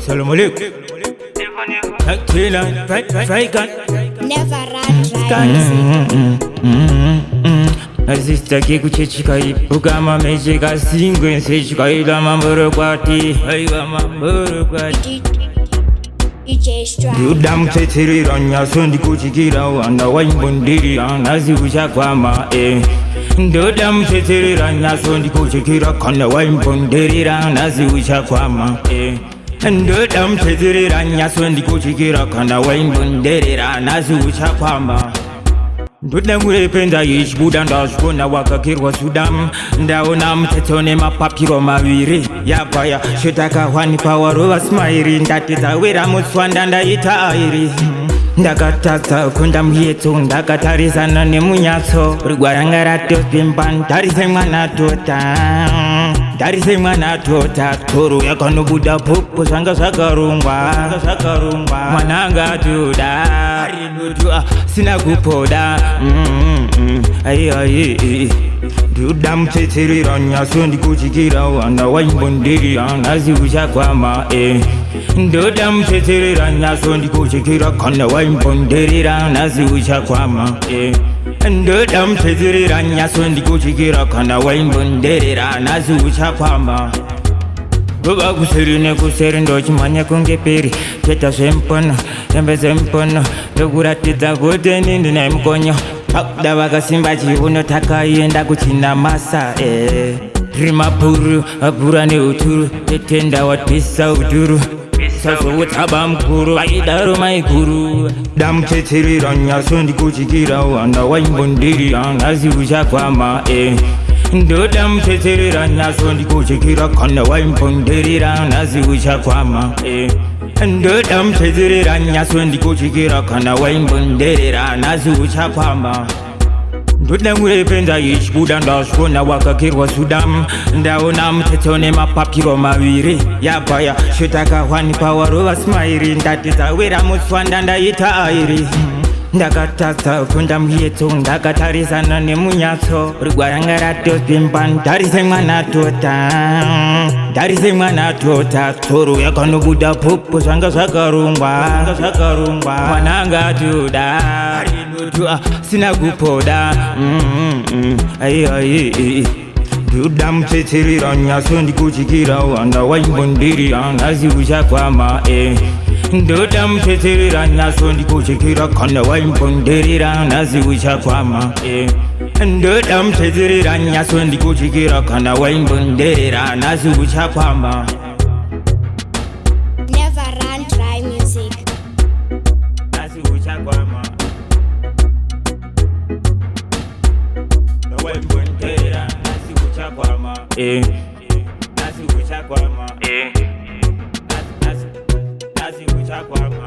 Solo Malik. Chalkaline, Strykaa. Never Run Dry Riddim. Asistaki kuchichikai ukama mechika singwe sechikai lama morokwati aiwa mamorokwati DJ Strykaa. Ndoda Mutsvedzerera nyaso ndikuchikira wanda waimbondirira nhasi uchakwama Ndoda Mutsvedzerera nyaso ndikuchikira kana waimbondirira nhasi uchakwama Ndoda Mutsvedzerera nyaso ndikuchikira kana waimbondirira nhasi uchakwama Ndoda murependa ichibuda ndazvona wakakirwa sudam ndaona mutetso nemapapiro maviri yabaya shotakahwanikwa warova smairi ndatedzawira mutswanda ndaita airi ndakatadza kunda muyeto ndakatarisana nemunyatso rigwaranga ratopimba ndarise mwana tota toro yakanobuda popo zvanga zvakarungwa mwana atoda sina kupoda Ndoda Mutsvedzerera nyaso ndikuchikira wanda waimbondirira nhasi uchakwama Ndoda Mutsvedzerera nyaso ndikuchikira kana waimbondirira nhasi uchakwama Ndoda Mutsvedzerera nyaso ndikuchikira kana waimbondirira nhasi uchakwama Baba kuseri nekuseri ndochimhanya kunge peri Teta zvempono, hembe dzempono Ndokuratidza kuti ndine mukonyo Pakuda vakasimba chiuno takaienda kuchina masa Rimapuru, apura neuturu Tetenda watisa uturu Sazoutaba mukuru, vaidaro maikuru Ndoda Mutsvedzerera nyaso ndikuchikira wanda waimbondirira nhasi uchakwama Ndoda Mutsvedzerera nyaso ndikuchikira kana waimbondirira nhasi uchakwama Ndoda Mutsvedzerera nyaso ndikuchikira kana waimbondirira nhasi uchakwama Ndoda murependa ichibuda ndazvona wakakirwa sudam ndaona mutetso nemapapiro maviri yabaya shotakahwanikwa warova smairi ndatedzawira mutswanda ndaita airi ndakatadza kunda muyeto ndakatarisana nemunyatso rigwaranga ratopimba ndarise mwana tota toro yakanobuda popo zvanga zvakarungwa mwana atoda sina kupoda Ndoda Mutsvedzerera nyaso ndikuchikira wanda waimbondirira nhasi uchakwama Ndoda Mutsvedzerera nyaso ndikuchikira kana waimbondirira nhasi uchakwama Ndoda Mutsvedzerera nyaso ndikuchikira kana waimbondirira nhasi uchakwama Never Run Dry Music. Nhasi uchakwama waimbondirira nhasi uchakwama Nhasi uchakwama Nhasi uchakwama